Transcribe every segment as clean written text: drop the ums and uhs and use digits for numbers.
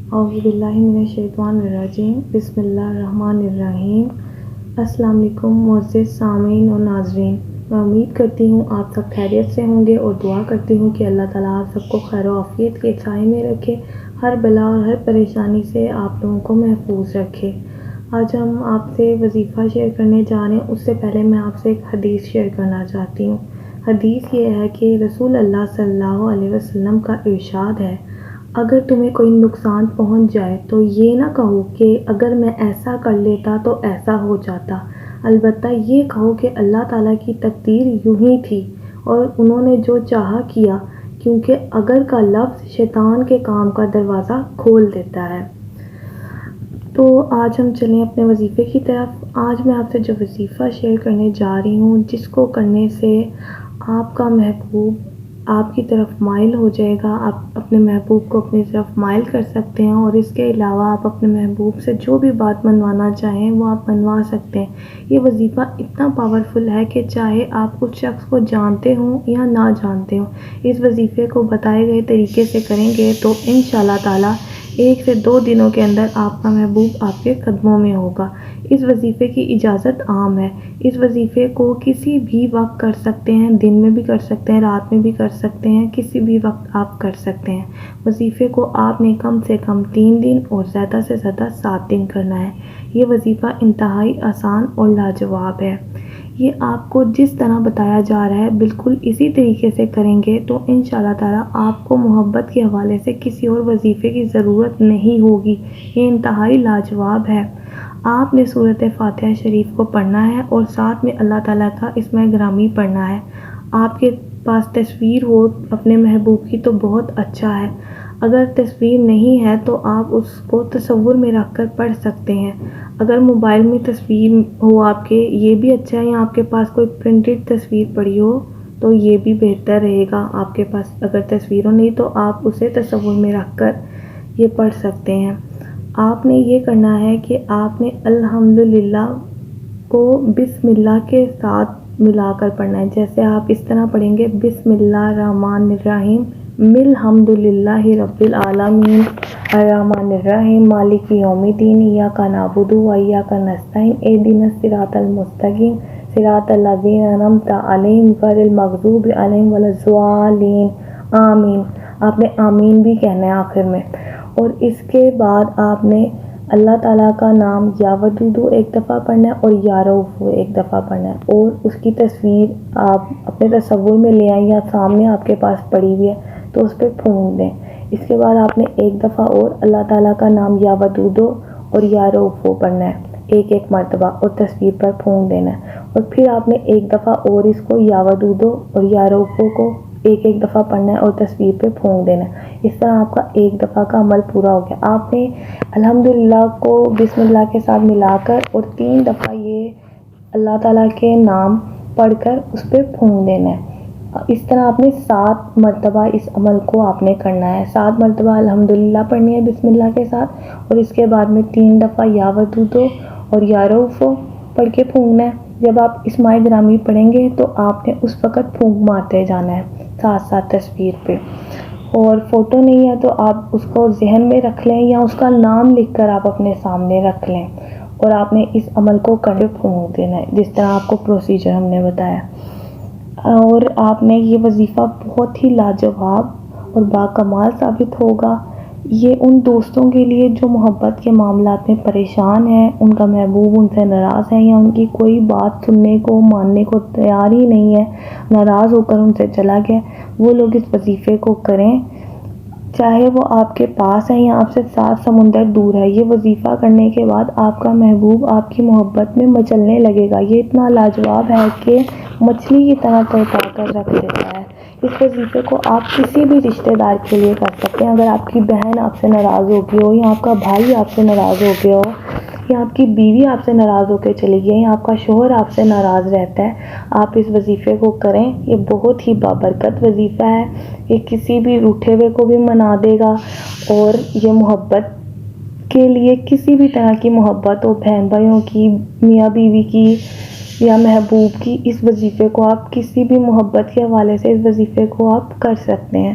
اعوذ باللہ من الشیطان الرجیم، بسم اللہ الرحمن الرحیم۔ السلام علیکم معزز سامعین اور ناظرین، میں امید کرتی ہوں آپ سب خیریت سے ہوں گے اور دعا کرتی ہوں کہ اللہ تعالیٰ آپ سب کو خیر و عافیت کے سائے میں رکھے، ہر بلا اور ہر پریشانی سے آپ لوگوں کو محفوظ رکھے۔ آج ہم آپ سے وظیفہ شیئر کرنے جا رہے ہیں۔ اس سے پہلے میں آپ سے ایک حدیث شیئر کرنا چاہتی ہوں۔ حدیث یہ ہے کہ رسول اللہ صلی اللہ علیہ وسلم کا ارشاد ہے، اگر تمہیں کوئی نقصان پہنچ جائے تو یہ نہ کہو کہ اگر میں ایسا کر لیتا تو ایسا ہو جاتا، البتہ یہ کہو کہ اللہ تعالیٰ کی تقدیر یوں ہی تھی اور انہوں نے جو چاہا کیا، کیونکہ اگر کا لفظ شیطان کے کام کا دروازہ کھول دیتا ہے۔ تو آج ہم چلیں اپنے وظیفے کی طرف۔ آج میں آپ سے جو وظیفہ شیئر کرنے جا رہی ہوں، جس کو کرنے سے آپ کا محبوب آپ کی طرف مائل ہو جائے گا، آپ اپنے محبوب کو اپنی طرف مائل کر سکتے ہیں، اور اس کے علاوہ آپ اپنے محبوب سے جو بھی بات منوانا چاہیں وہ آپ منوا سکتے ہیں۔ یہ وظیفہ اتنا پاورفل ہے کہ چاہے آپ اس شخص کو جانتے ہوں یا نہ جانتے ہوں، اس وظیفے کو بتائے گئے طریقے سے کریں گے تو انشاءاللہ تعالی 1 سے 2 دنوں کے اندر آپ کا محبوب آپ کے قدموں میں ہوگا۔ اس وظیفے کی اجازت عام ہے۔ اس وظیفے کو کسی بھی وقت کر سکتے ہیں، دن میں بھی کر سکتے ہیں، رات میں بھی کر سکتے ہیں، کسی بھی وقت آپ کر سکتے ہیں۔ وظیفے کو آپ نے کم سے کم 3 دن اور زیادہ سے زیادہ 7 دن کرنا ہے۔ یہ وظیفہ انتہائی آسان اور لاجواب ہے۔ یہ آپ کو جس طرح بتایا جا رہا ہے بالکل اسی طریقے سے کریں گے تو انشاءاللہ تعالی آپ کو محبت کے حوالے سے کسی اور وظیفے کی ضرورت نہیں ہوگی۔ یہ انتہائی لاجواب ہے۔ آپ نے سورۃ فاتحہ شریف کو پڑھنا ہے اور ساتھ میں اللہ تعالیٰ کا اسم گرامی پڑھنا ہے۔ آپ کے پاس تصویر ہو اپنے محبوب کی تو بہت اچھا ہے، اگر تصویر نہیں ہے تو آپ اس کو تصور میں رکھ کر پڑھ سکتے ہیں۔ اگر موبائل میں تصویر ہو آپ کے یہ بھی اچھا ہے، یا آپ کے پاس کوئی پرنٹڈ تصویر پڑی ہو تو یہ بھی بہتر رہے گا۔ آپ کے پاس اگر تصویر ہو نہیں تو آپ اسے تصور میں رکھ کر یہ پڑھ سکتے ہیں۔ آپ نے یہ کرنا ہے کہ آپ نے الحمدللہ کو بسم اللہ کے ساتھ ملا کر پڑھنا ہے۔ جیسے آپ اس طرح پڑھیں گے، بسم اللہ الرحمن الرحیم، الحمدللہ رب العالمین الرحمن الرحیم مالک یوم الدین، ایاک نعبد و ایاک نستعین اہدنا الصراط المستقیم صراط الذین انعمت علیہم غیر المغضوب علیہم ولا الضالین، آمین۔ آپ نے آمین بھی کہنا ہے آخر میں۔ اور اس کے بعد آپ نے اللہ تعالیٰ کا نام یا ودودو ایک دفعہ پڑھنا ہے اور یا رؤوف ایک دفعہ پڑھنا ہے، اور اس کی تصویر آپ اپنے تصور میں لے آئیں یا سامنے آپ کے پاس پڑی ہوئی ہے تو اس پہ پھونک دیں۔ اس کے بعد آپ نے ایک دفعہ اور اللہ تعالیٰ کا نام یا ودودو اور یا رؤوف پڑھنا ہے، ایک مرتبہ، اور تصویر پر پھونک دینا ہے۔ اور پھر آپ نے ایک دفعہ اور اس کو یا ودودو اور یا رؤوف کو ایک دفعہ پڑھنا ہے اور تصویر پہ پھونک دینا ہے۔ اس طرح آپ کا ایک دفعہ کا عمل پورا ہو گیا۔ آپ نے الحمدللہ کو بسم اللہ کے ساتھ ملا کر اور 3 دفعہ یہ اللہ تعالیٰ کے نام پڑھ کر اس پہ پھونک دینا ہے۔ اس طرح آپ نے 7 مرتبہ اس عمل کو آپ نے کرنا ہے۔ 7 مرتبہ الحمدللہ پڑھنی ہے بسم اللہ کے ساتھ، اور اس کے بعد میں 3 دفعہ یا ودودو اور یا رؤوف پڑھ کے پھونکنا ہے۔ جب آپ اسماء گرامی پڑھیں گے تو آپ نے اس وقت پھونک مارتے جانا ہے ساتھ ساتھ تصویر پہ۔ اور فوٹو نہیں ہے تو آپ اس کو ذہن میں رکھ لیں یا اس کا نام لکھ کر آپ اپنے سامنے رکھ لیں، اور آپ نے اس عمل کو کنڈے پھونک دینا ہے جس طرح آپ کو پروسیجر ہم نے بتایا۔ اور آپ نے یہ وظیفہ بہت ہی لاجواب اور باکمال ثابت ہوگا۔ یہ ان دوستوں کے لیے جو محبت کے معاملات میں پریشان ہیں، ان کا محبوب ان سے ناراض ہے یا ان کی کوئی بات سننے کو ماننے کو تیار ہی نہیں ہے، ناراض ہو کر ان سے چلا گیا، وہ لوگ اس وظیفے کو کریں، چاہے وہ آپ کے پاس ہے یا آپ سے 7 سمندر دور ہے۔ یہ وظیفہ کرنے کے بعد آپ کا محبوب آپ کی محبت میں مچلنے لگے گا۔ یہ اتنا لاجواب ہے کہ مچھلی کی طرح تڑپا کر رکھ دیتا ہے۔ اس وظیفے کو آپ کسی بھی رشتہ دار کے لیے کر سکتے ہیں۔ اگر آپ کی بہن آپ سے ناراض ہو گئی ہو، یا آپ کا بھائی آپ سے ناراض ہو گیا ہو، یا آپ کی بیوی آپ سے ناراض ہو کے چلی گئی ہے، یا آپ کا شوہر آپ سے ناراض رہتا ہے، آپ اس وظیفے کو کریں۔ یہ بہت ہی بابرکت وظیفہ ہے۔ یہ کسی بھی روٹھے ہوئے کو بھی منا دے گا، اور یہ محبت کے لیے کسی بھی طرح کی محبت ہو، بہن بھائیوں کی، میاں بیوی کی یا محبوب کی، اس وظیفے کو آپ کسی بھی محبت کے حوالے سے اس وظیفے کو آپ کر سکتے ہیں۔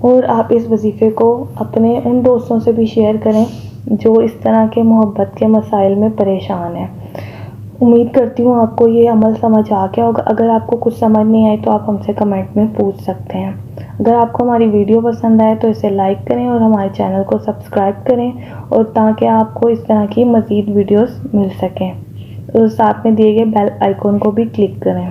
اور آپ اس وظیفے کو اپنے ان دوستوں سے بھی شیئر کریں جو اس طرح کے محبت کے مسائل میں پریشان ہیں۔ امید کرتی ہوں آپ کو یہ عمل سمجھ آ گیا ہوگا۔ اگر آپ کو کچھ سمجھ نہیں آئی تو آپ ہم سے کمنٹ میں پوچھ سکتے ہیں۔ اگر آپ کو ہماری ویڈیو پسند آئے تو اسے لائک کریں اور ہمارے چینل کو سبسکرائب کریں، اور تاکہ آپ کو اس طرح کی مزید ویڈیوز مل سکیں، اور ساتھ میں دیے گئے بیل آئیکن کو بھی کلک کریں۔